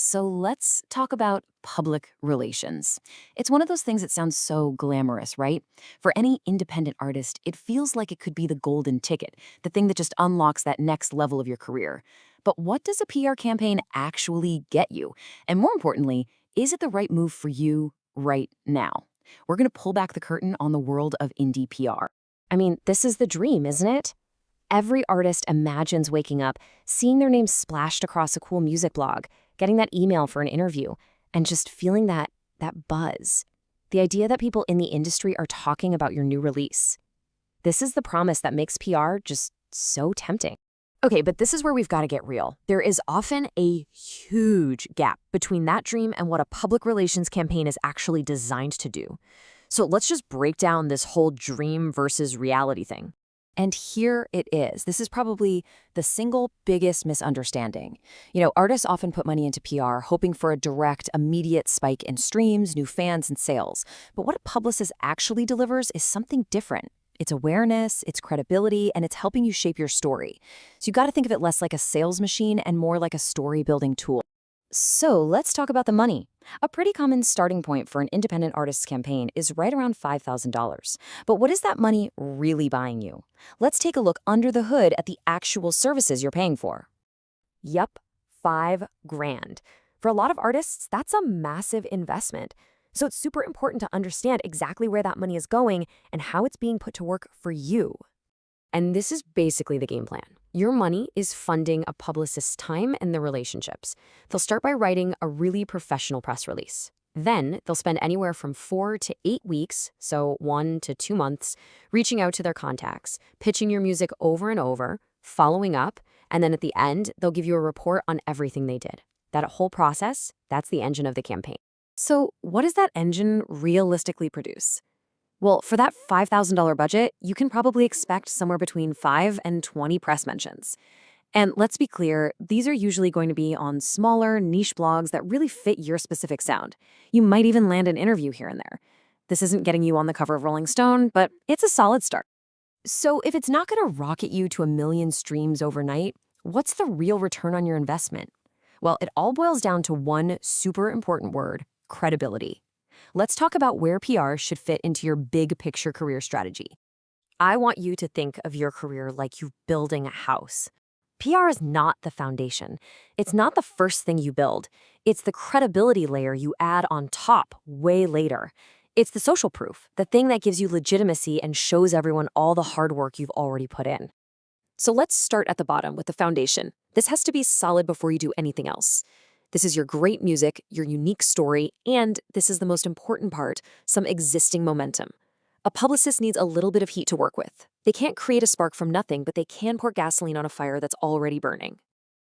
So let's talk about public relations. It's one of those things that sounds so glamorous, right? For any independent artist, it feels like it could be the golden ticket, the thing that just unlocks that next level of your career. But what does a PR campaign actually get you? And more importantly, is it the right move for you right now? We're going to pull back the curtain on the world of indie PR. I mean, this is the dream, isn't it? Every artist imagines waking up, seeing their name splashed across a cool music blog, getting that email for an interview, and just feeling that buzz. The idea that people in the industry are talking about your new release. This is the promise that makes PR just so tempting. Okay, but this is where we've got to get real. There is often a huge gap between that dream and what a public relations campaign is actually designed to do. So let's just break down this whole dream versus reality thing. And here it is. This is probably the single biggest misunderstanding. Artists often put money into PR, hoping for a direct, immediate spike in streams, new fans, and sales. But what a publicist actually delivers is something different. It's awareness, it's credibility, and it's helping you shape your story. So you got to think of it less like a sales machine and more like a story-building tool. So let's talk about the money. A pretty common starting point for an independent artist's campaign is right around $5,000. But what is that money really buying you? Let's take a look under the hood at the actual services you're paying for. Yup, $5,000. For a lot of artists, that's a massive investment. So it's super important to understand exactly where that money is going and how it's being put to work for you. And this is basically the game plan. Your money is funding a publicist's time and their relationships. They'll start by writing a really professional press release. Then they'll spend anywhere from 4 to 8 weeks, so 1 to 2 months, reaching out to their contacts, pitching your music over and over, following up, and then at the end, they'll give you a report on everything they did. That whole process, that's the engine of the campaign. So what does that engine realistically produce? Well, for that $5,000 budget, you can probably expect somewhere between 5 and 20 press mentions. And let's be clear, these are usually going to be on smaller, niche blogs that really fit your specific sound. You might even land an interview here and there. This isn't getting you on the cover of Rolling Stone, but it's a solid start. So if it's not going to rocket you to 1 million streams overnight, what's the real return on your investment? Well, it all boils down to one super important word: credibility. Let's talk about where PR should fit into your big picture career strategy. I want you to think of your career like you're building a house. PR is not the foundation. It's not the first thing you build. It's the credibility layer you add on top way later. It's the social proof, the thing that gives you legitimacy and shows everyone all the hard work you've already put in. So let's start at the bottom with the foundation. This has to be solid before you do anything else. This is your great music, your unique story, and this is the most important part, some existing momentum. A publicist needs a little bit of heat to work with. They can't create a spark from nothing, but they can pour gasoline on a fire that's already burning.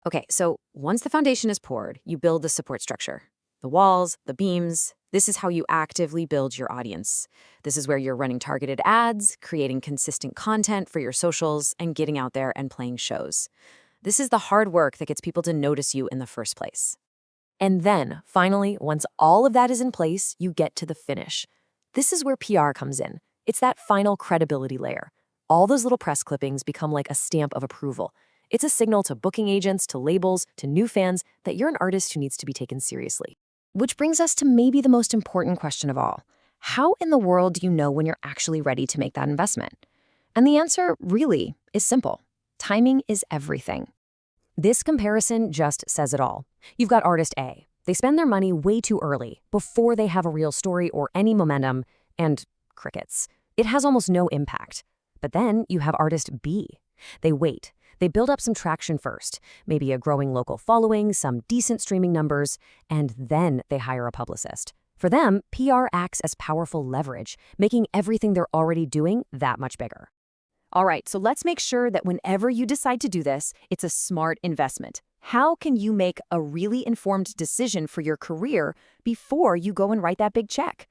Okay, so once the foundation is poured, you build the support structure. The walls, the beams, this is how you actively build your audience. This is where you're running targeted ads, creating consistent content for your socials, and getting out there and playing shows. This is the hard work that gets people to notice you in the first place. And then, finally, once all of that is in place, you get to the finish. This is where PR comes in. It's that final credibility layer. All those little press clippings become like a stamp of approval. It's a signal to booking agents, to labels, to new fans that you're an artist who needs to be taken seriously. Which brings us to maybe the most important question of all. How in the world do you know when you're actually ready to make that investment? And the answer, really, is simple. Timing is everything. This comparison just says it all. You've got artist A. They spend their money way too early, before they have a real story or any momentum, and crickets. It has almost no impact. But then you have artist B. They wait. They build up some traction first, maybe a growing local following, some decent streaming numbers, and then they hire a publicist. For them, PR acts as powerful leverage, making everything they're already doing that much bigger. All right, so let's make sure that whenever you decide to do this, it's a smart investment. How can you make a really informed decision for your career before you go and write that big check?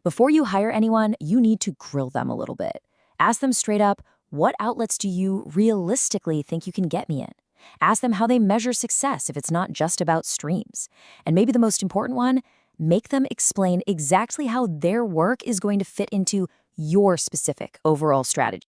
Before you hire anyone, you need to grill them a little bit. Ask them straight up, what outlets do you realistically think you can get me in? Ask them how they measure success if it's not just about streams. And maybe the most important one, make them explain exactly how their work is going to fit into your specific overall strategy.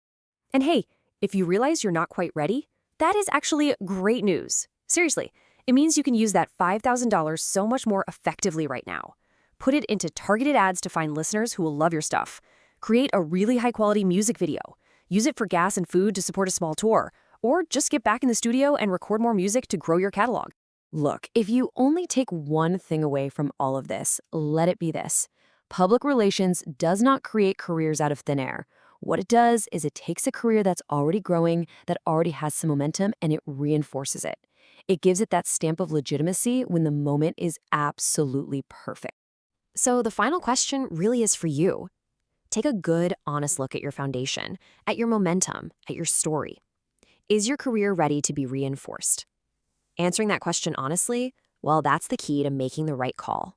And hey, if you realize you're not quite ready, that is actually great news. Seriously, It means you can use that $5,000 so much more effectively right now. Put it into targeted ads to find listeners who will love your stuff. Create a really high-quality music video. Use it for gas and food to support a small tour. Or just get back in the studio and record more music to grow your catalog. Look, if you only take one thing away from all of this, let it be this. Public relations does not create careers out of thin air. What it does is it takes a career that's already growing, that already has some momentum, and it reinforces it. It gives it that stamp of legitimacy when the moment is absolutely perfect. So the final question really is for you. Take a good, honest look at your foundation, at your momentum, at your story. Is your career ready to be reinforced? Answering that question honestly, well, that's the key to making the right call.